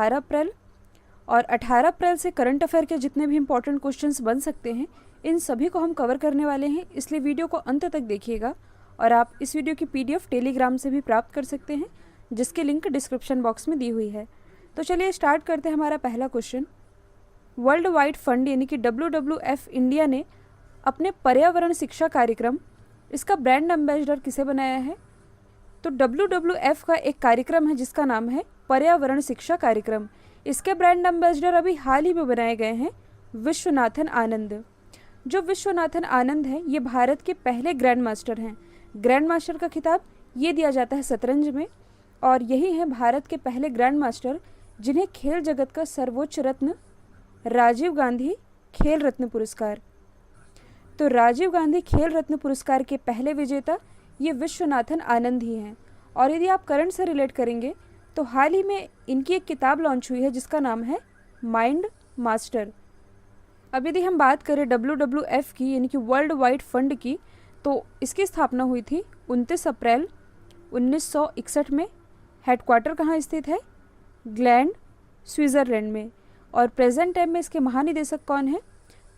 18 अप्रैल, और 18 अप्रैल से current affair के जितने भी इंपॉर्टेंट क्वेश्चंस बन सकते हैं इन सभी को हम कवर करने वाले हैं, इसलिए वीडियो को अंत तक देखिएगा। और आप इस वीडियो की PDF टेलीग्राम से भी प्राप्त कर सकते हैं, जिसकी लिंक डिस्क्रिप्शन बॉक्स में दी हुई है। तो चलिए स्टार्ट करते हैं हमारा पहला क्वेश्चन। वर्ल्ड वाइड फंड यानी कि WWF इंडिया ने अपने पर्यावरण शिक्षा कार्यक्रम, इसका ब्रांड एम्बेसडर किसे बनाया है? तो WWF का एक कार्यक्रम है जिसका नाम है पर्यावरण शिक्षा कार्यक्रम। इसके ब्रांड एम्बेसडर अभी हाल ही में बनाए गए हैं विश्वनाथन आनंद। जो विश्वनाथन आनंद है ये भारत के पहले ग्रैंड मास्टर हैं। ग्रैंड मास्टर का खिताब ये दिया जाता है शतरंज में, और यही है भारत के पहले ग्रैंड मास्टर जिन्हें खेल जगत का सर्वोच्च रत्न राजीव गांधी खेल रत्न पुरस्कार, तो राजीव गांधी खेल रत्न पुरस्कार के पहले विजेता ये विश्वनाथन आनंद ही हैं। और यदि आप करंट से रिलेट करेंगे तो हाल ही में इनकी एक किताब लॉन्च हुई है जिसका नाम है माइंड मास्टर। अब यदि हम बात करें WWF की यानी कि वर्ल्ड वाइड फंड की, तो इसकी स्थापना हुई थी 29 अप्रैल 1961 में। हेडक्वार्टर कहाँ स्थित है? ग्लैंड, स्विट्ज़रलैंड में। और प्रेजेंट टाइम में इसके महानिदेशक कौन है?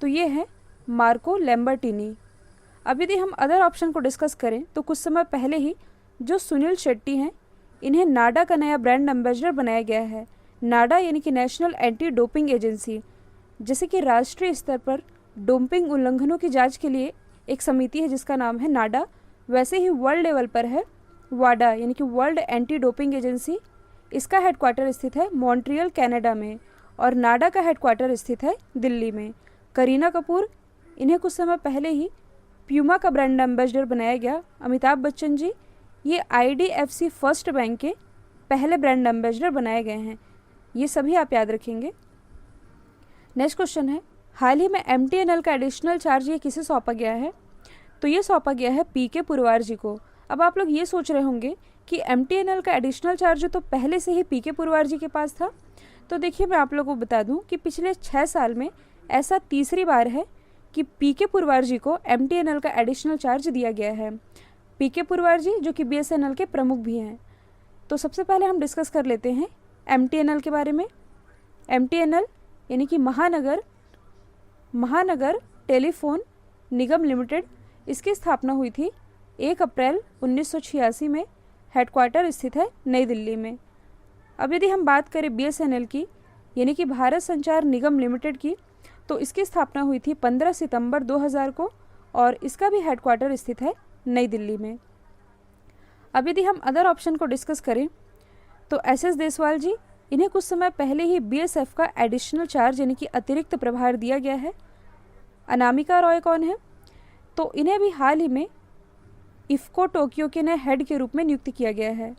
तो ये है मार्को लैम्बर्टिनी। अब यदि हम अदर ऑप्शन को डिस्कस करें तो कुछ समय पहले ही जो सुनील शेट्टी हैं, इन्हें नाडा का नया ब्रांड एम्बेसडर बनाया गया है। नाडा यानी कि नेशनल एंटी डोपिंग एजेंसी, जैसे कि राष्ट्रीय स्तर पर डोपिंग उल्लंघनों की जांच के लिए एक समिति है जिसका नाम है नाडा, वैसे ही वर्ल्ड लेवल पर है वाडा यानी कि वर्ल्ड एंटी डोपिंग एजेंसी। इसका हेडक्वार्टर स्थित है मॉन्ट्रियल, कनाडा में, और नाडा का हेडक्वार्टर स्थित है दिल्ली में। करीना कपूर, इन्हें कुछ समय पहले ही प्यूमा का ब्रांड एम्बेसडर बनाया गया। अमिताभ बच्चन जी, ये IDFC फर्स्ट बैंक के पहले ब्रांड एम्बेसडर बनाए गए हैं। ये सभी आप याद रखेंगे। नेक्स्ट क्वेश्चन है, हाल ही में MTNL का एडिशनल चार्ज ये किसे सौंपा गया है? तो ये सौंपा गया है PK पुरवार जी को। अब आप लोग ये सोच रहे होंगे कि MTNL का एडिशनल चार्ज तो पहले से ही PK पुरवार जी के पास था। तो देखिए, मैं आप लोगों को बता दूं कि पिछले 6 साल में ऐसा तीसरी बार है कि PK पुरवार जी को MTNL का एडिशनल चार्ज दिया गया है। PK पुरवार जी जो कि BSNL के प्रमुख भी हैं। तो सबसे पहले हम डिस्कस कर लेते हैं MTNL के बारे में। MTNL यानी कि महानगर टेलीफोन निगम लिमिटेड, इसकी स्थापना हुई थी 1 अप्रैल 1986 में। हेडक्वार्टर स्थित है नई दिल्ली में। अब यदि हम बात करें BSNL की यानी कि भारत संचार निगम लिमिटेड की, तो इसकी स्थापना हुई थी 15 सितंबर 2000 को, और इसका भी हेडक्वार्टर स्थित है नई दिल्ली में। अब यदि हम अदर ऑप्शन को डिस्कस करें तो SS देसवाल जी, इन्हें कुछ समय पहले ही BSF का एडिशनल चार्ज यानी कि अतिरिक्त प्रभार दिया गया है। अनामिका रॉय कौन है? तो इन्हें भी हाल ही में इफ्को टोक्यो के नए हेड के रूप में नियुक्त किया गया है।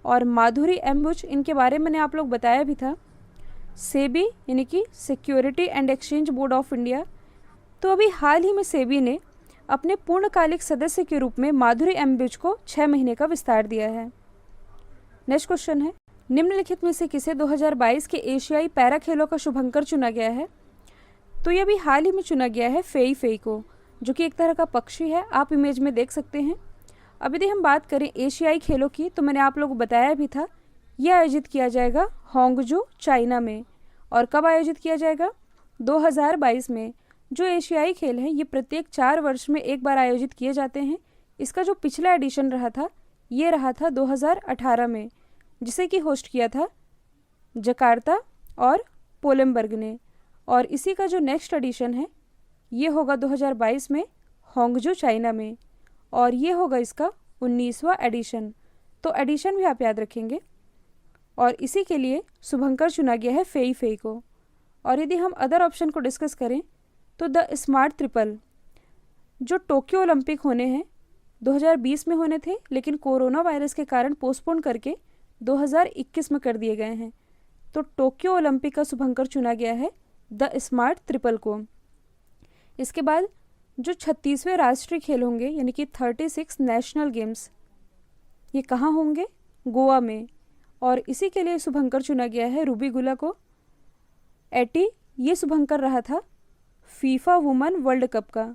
और माधुरी M बुच, इनके बारे में मैंने आप लोग बताया भी था। सेबी यानी कि security and exchange board of India, तो अभी हाल ही में सेबी ने अपने पूर्णकालिक सदस्य के रूप में माधुरी M बुच को 6 महीने का विस्तार दिया है। नेक्स्ट क्वेश्चन है, निम्नलिखित में से किसे 2022 के एशियाई पैरा खेलों का शुभंकर चुना गया है? तो ये भी हाल ही में चुना गया है फेई फेई को, जो कि एक तरह का पक्षी है, आप इमेज में देख सकते हैं। अब यदि हम बात करें एशियाई खेलों की, तो मैंने आप लोगों को बताया भी था, यह आयोजित किया जाएगा होंगजू, चाइना में। और कब आयोजित किया जाएगा? 2022 में। जो एशियाई खेल हैं ये प्रत्येक 4 वर्ष में एक बार आयोजित किए जाते हैं। इसका जो पिछला एडिशन रहा था ये रहा था 2018 में, जिसे कि होस्ट किया था जकार्ता और पोलमबर्ग ने। और इसी का जो नेक्स्ट एडिशन है ये होगा 2022 में होंगजू, चाइना में, और ये होगा इसका 19वां एडिशन। तो एडिशन भी आप याद रखेंगे। और इसी के लिए शुभंकर चुना गया है फेई फेई को। और यदि हम अदर ऑप्शन को डिस्कस करें तो द स्मार्ट ट्रिपल, जो टोक्यो ओलंपिक होने हैं 2020 में होने थे, लेकिन कोरोना वायरस के कारण पोस्टपोन करके 2021 में कर दिए गए हैं। तो टोक्यो ओलंपिक का शुभंकर चुना गया है द स्मार्ट ट्रिपल को। इसके बाद जो 36वें राष्ट्रीय खेल होंगे यानी कि 36 नेशनल गेम्स, ये कहाँ होंगे? गोवा में। और इसी के लिए शुभंकर चुना गया है रूबी गुला को। 80 ये शुभंकर रहा था फीफा वुमेन वर्ल्ड कप का,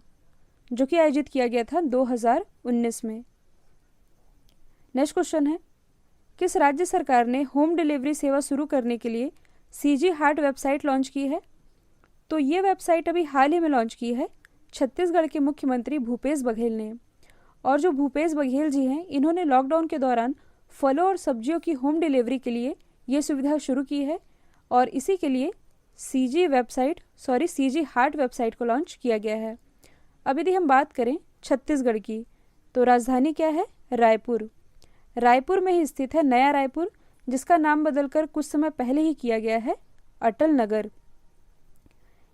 जो कि आयोजित किया गया था 2019 में। नेक्स्ट क्वेश्चन है, किस राज्य सरकार ने होम डिलीवरी सेवा शुरू करने के लिए सीजी हार्ट वेबसाइट लॉन्च की है? तो ये वेबसाइट अभी हाल ही में लॉन्च की है छत्तीसगढ़ के मुख्यमंत्री भूपेश बघेल ने। और जो भूपेश बघेल जी हैं, इन्होंने लॉकडाउन के दौरान फलों और सब्जियों की होम डिलीवरी के लिए ये सुविधा शुरू की है और इसी के लिए सीजी हार्ट वेबसाइट को लॉन्च किया गया है। अब यदि हम बात करें छत्तीसगढ़ की, तो राजधानी क्या है? रायपुर। रायपुर में ही स्थित है नया रायपुर, जिसका नाम बदलकर कुछ समय पहले ही किया गया है अटल नगर।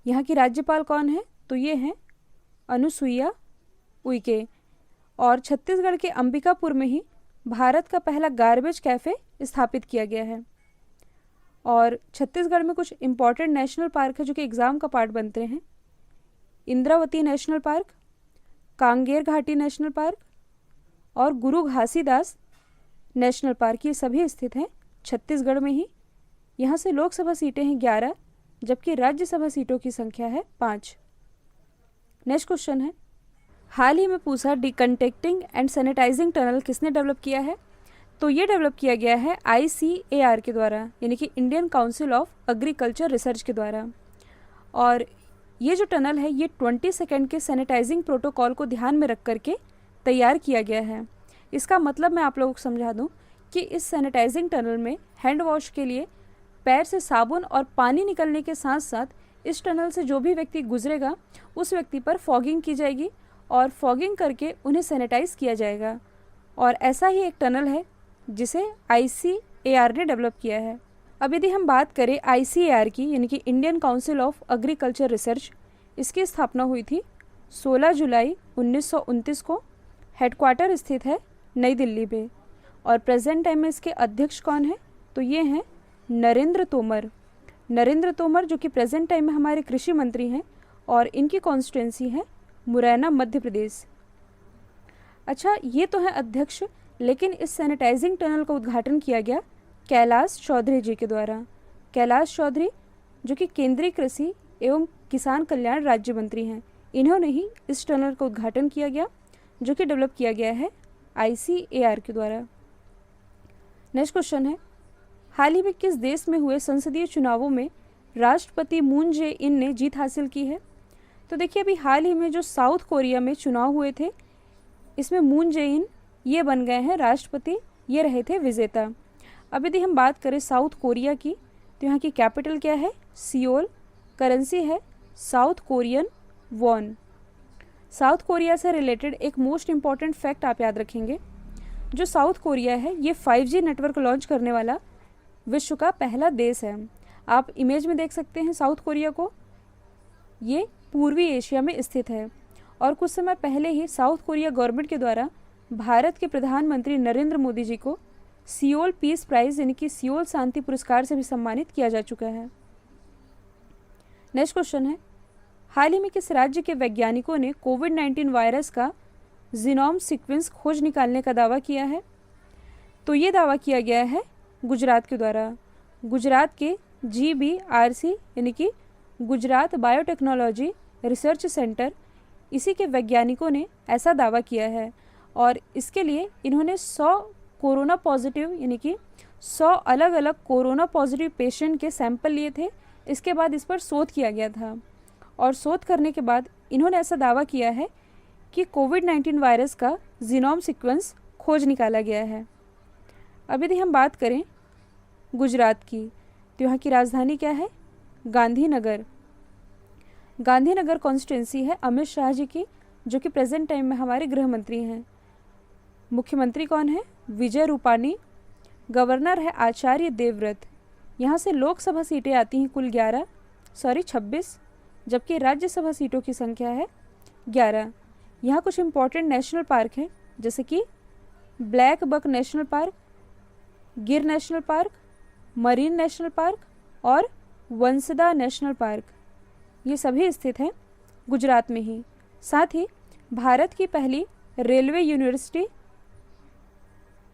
यहाँ की राज्यपाल कौन है? तो ये हैं अनुसुईया उइके। और छत्तीसगढ़ के अंबिकापुर में ही भारत का पहला गार्बेज कैफ़े स्थापित किया गया है। और छत्तीसगढ़ में कुछ इम्पॉर्टेंट नेशनल पार्क है जो कि एग्ज़ाम का पार्ट बनते हैं। इंद्रावती नेशनल पार्क, कांगेर घाटी नेशनल पार्क और गुरु घासीदास नेशनल पार्क, ये सभी स्थित हैं छत्तीसगढ़ में ही। यहाँ से लोकसभा सीटें हैं 11, जबकि राज्यसभा सीटों की संख्या है 5। नेक्स्ट क्वेश्चन है, हाल ही में पूछा डिकंटेक्टिंग एंड सैनिटाइजिंग टनल किसने डेवलप किया है? तो ये डेवलप किया गया है ICAR के द्वारा, यानी कि Indian council of agriculture research के द्वारा। और ये जो टनल है ये 20 सेकेंड के सैनिटाइजिंग प्रोटोकॉल को ध्यान में रख करके तैयार किया गया है। इसका मतलब मैं आप लोगों को समझा दूं कि इस सैनिटाइजिंग टनल में हैंड वॉश के लिए पैर से साबुन और पानी निकलने के साथ साथ इस टनल से जो भी व्यक्ति गुजरेगा उस व्यक्ति पर फॉगिंग की जाएगी और फॉगिंग करके उन्हें सैनिटाइज किया जाएगा। और ऐसा ही एक टनल है जिसे ICAR ने डेवलप किया है। अब यदि हम बात करें ICAR की, यानी कि Indian council of agriculture research, इसकी स्थापना हुई थी 16 जुलाई 1929 को। हेडक्वार्टर स्थित है नई दिल्ली में और प्रेजेंट टाइम में इसके अध्यक्ष कौन है? तो ये हैं नरेंद्र तोमर। नरेंद्र तोमर जो कि प्रेजेंट टाइम में हमारे कृषि मंत्री हैं और इनकी कॉन्स्टिट्यूंसी है मुरैना, मध्य प्रदेश। अच्छा, ये तो है अध्यक्ष, लेकिन इस सैनिटाइजिंग टनल का उद्घाटन किया गया कैलाश चौधरी जी के द्वारा। कैलाश चौधरी जो कि केंद्रीय कृषि एवं किसान कल्याण राज्य मंत्री हैं, इन्होंने ही इस टनल का उद्घाटन किया गया जो कि डेवलप किया गया है ICAR के द्वारा। नेक्स्ट क्वेश्चन है, हाल ही में किस देश में हुए संसदीय चुनावों में राष्ट्रपति मून जे इन ने जीत हासिल की है? तो देखिए, अभी हाल ही में जो साउथ कोरिया में चुनाव हुए थे, इसमें मून जे इन ये बन गए हैं राष्ट्रपति, ये रहे थे विजेता। अब यदि हम बात करें साउथ कोरिया की, तो यहाँ की कैपिटल क्या है? सियोल। करेंसी है south Korean von. South Korea से रिलेटेड एक मोस्ट इम्पॉर्टेंट फैक्ट आप याद रखेंगे, जो साउथ कोरिया है ये 5G नेटवर्क लॉन्च करने वाला विश्व का पहला देश है। आप इमेज में देख सकते हैं साउथ कोरिया को, ये पूर्वी एशिया में स्थित है। और कुछ समय पहले ही साउथ कोरिया गवर्नमेंट के द्वारा भारत के प्रधानमंत्री नरेंद्र मोदी जी को सियोल पीस प्राइज़ यानी कि सियोल शांति पुरस्कार से भी सम्मानित किया जा चुका है। नेक्स्ट क्वेश्चन है, हाल ही में किस राज्य के वैज्ञानिकों ने कोविड-19 वायरस का जीनोम सीक्वेंस खोज निकालने का दावा किया है? तो ये दावा किया गया है गुजरात के द्वारा। गुजरात के GBRC यानी कि गुजरात बायोटेक्नोलॉजी रिसर्च सेंटर, इसी के वैज्ञानिकों ने ऐसा दावा किया है। और इसके लिए इन्होंने 100 कोरोना पॉजिटिव यानी कि 100 अलग अलग कोरोना पॉजिटिव पेशेंट के सैंपल लिए थे। इसके बाद इस पर शोध किया गया था और शोध करने के बाद इन्होंने ऐसा दावा किया है कि कोविड-19 वायरस का जीनोम सीक्वेंस खोज निकाला गया है। अब यदि हम बात करें गुजरात की, तो यहाँ की राजधानी क्या है? गांधीनगर। गांधीनगर कॉन्स्टिट्यूंसी है अमित शाह जी की, जो कि प्रेजेंट टाइम में हमारे गृह मंत्री हैं। मुख्यमंत्री कौन है? विजय रूपानी। गवर्नर है आचार्य देवव्रत। यहाँ से लोकसभा सीटें आती हैं कुल 26, जबकि राज्यसभा सीटों की संख्या है 11। यहाँ कुछ इम्पॉर्टेंट नेशनल पार्क हैं, जैसे कि ब्लैक बक नेशनल पार्क, गिर national park, marine national park और वंसदा नेशनल पार्क। ये सभी स्थित हैं गुजरात में ही। साथ ही भारत की पहली रेलवे यूनिवर्सिटी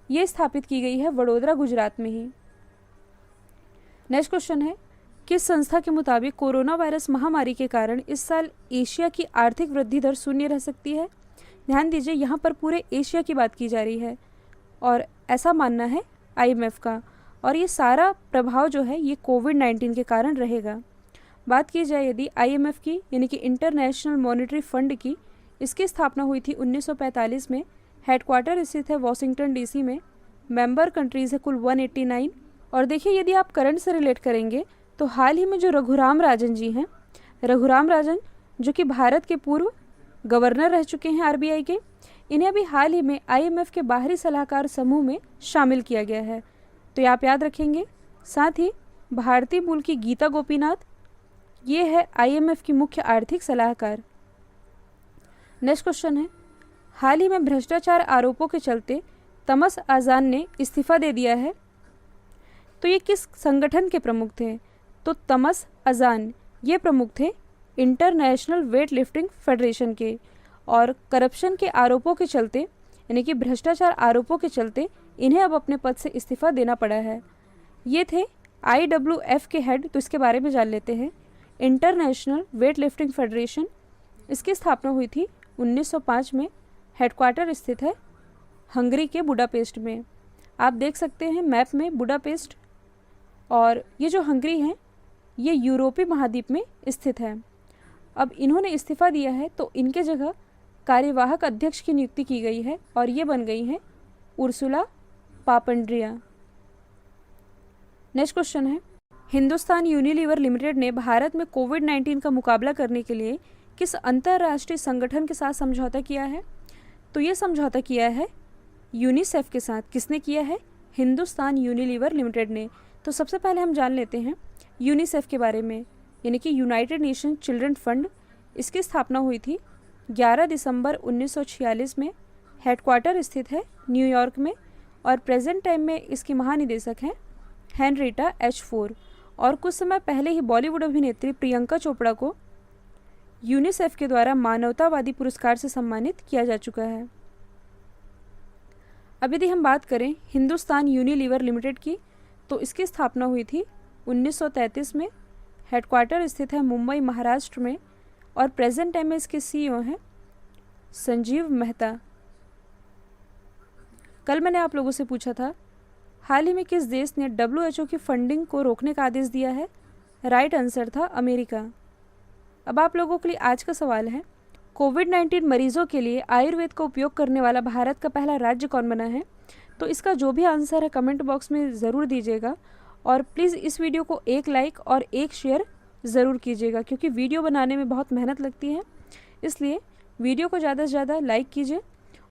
ये स्थापित की गई है वडोदरा, गुजरात में ही। नेक्स्ट क्वेश्चन है, किस संस्था के मुताबिक कोरोना वायरस महामारी के कारण इस साल एशिया की आर्थिक वृद्धि दर शून्य रह सकती है? ध्यान दीजिए, यहाँ पर पूरे एशिया की बात की जा रही है और ऐसा मानना है आईएमएफ का, और ये सारा प्रभाव जो है ये कोविड-19 के कारण रहेगा। बात की जाए यदि आईएमएफ की यानी कि इंटरनेशनल मॉनेटरी फंड की, इसकी स्थापना हुई थी 1945 में। हेडक्वार्टर स्थित है वॉशिंगटन डीसी में। मेंबर कंट्रीज़ है कुल 189। और देखिए यदि आप करंट से रिलेट करेंगे तो हाल ही में जो रघुराम राजन जी हैं, रघुराम राजन जो कि भारत के पूर्व गवर्नर रह चुके हैं आरबीआई के, इन्हें अभी हाल ही में आईएमएफ के बाहरी सलाहकार समूह में शामिल किया गया है। तो ये आप याद रखेंगे। साथ ही भारतीय मूल की गीता गोपीनाथ, ये है आईएमएफ की मुख्य आर्थिक सलाहकार। नेक्स्ट क्वेश्चन है, हाल ही में भ्रष्टाचार आरोपों के चलते तमस आज़ान ने इस्तीफा दे दिया है। तो ये किस संगठन के प्रमुख थे? तो तमस आज़ान ये प्रमुख थे इंटरनेशनल वेट लिफ्टिंग फेडरेशन के, और करप्शन के आरोपों के चलते यानी कि भ्रष्टाचार आरोपों के चलते इन्हें अब अपने पद से इस्तीफा देना पड़ा है। ये थे IWF के हेड। तो इसके बारे में जान लेते हैं। इंटरनेशनल वेट लिफ्टिंग फेडरेशन, इसकी स्थापना हुई थी 1905 में। हेडक्वार्टर स्थित है हंगरी के बुडापेस्ट में। आप देख सकते हैं मैप में बुडापेस्ट, और ये जो हंगरी है ये यूरोपीय महाद्वीप में स्थित है। अब इन्होंने इस्तीफा दिया है तो इनके जगह कार्यवाहक अध्यक्ष की नियुक्ति की गई है, और ये बन गई हैं उर्सुला पापंड्रिया। नेक्स्ट क्वेश्चन है, हिंदुस्तान यूनिलीवर लिमिटेड ने भारत में कोविड-19 का मुकाबला करने के लिए किस अंतर्राष्ट्रीय संगठन के साथ समझौता किया है? तो ये समझौता किया है यूनिसेफ के साथ। किसने किया है? हिंदुस्तान यूनिलीवर लिमिटेड ने। तो सबसे पहले हम जान लेते हैं यूनिसेफ के बारे में, यानी कि यूनाइटेड नेशन चिल्ड्रन फंड। इसकी स्थापना हुई थी 11 दिसंबर 1946 में। हेडक्वार्टर स्थित है न्यूयॉर्क में, और प्रेजेंट टाइम में इसकी महानिदेशक हैं हेनरिटा एच फोर। और कुछ समय पहले ही बॉलीवुड अभिनेत्री प्रियंका चोपड़ा को यूनिसेफ के द्वारा मानवतावादी पुरस्कार से सम्मानित किया जा चुका है। अब यदि हम बात करें हिंदुस्तान यूनिलीवर लिमिटेड की, तो इसकी स्थापना हुई थी 1933 में। हेडक्वार्टर स्थित है मुंबई महाराष्ट्र में, और प्रेजेंट टाइम में इसके CEO हैं संजीव मेहता। कल मैंने आप लोगों से पूछा था हाल ही में किस देश ने WHO की फंडिंग को रोकने का आदेश दिया है? राइट आंसर था अमेरिका। अब आप लोगों के लिए आज का सवाल है, कोविड-19 मरीजों के लिए आयुर्वेद का उपयोग करने वाला भारत का पहला राज्य कौन बना है? तो इसका जो भी आंसर है कमेंट बॉक्स में ज़रूर दीजिएगा, और प्लीज़ इस वीडियो को एक लाइक और एक शेयर ज़रूर कीजिएगा, क्योंकि वीडियो बनाने में बहुत मेहनत लगती है। इसलिए वीडियो को ज़्यादा से ज़्यादा लाइक कीजिए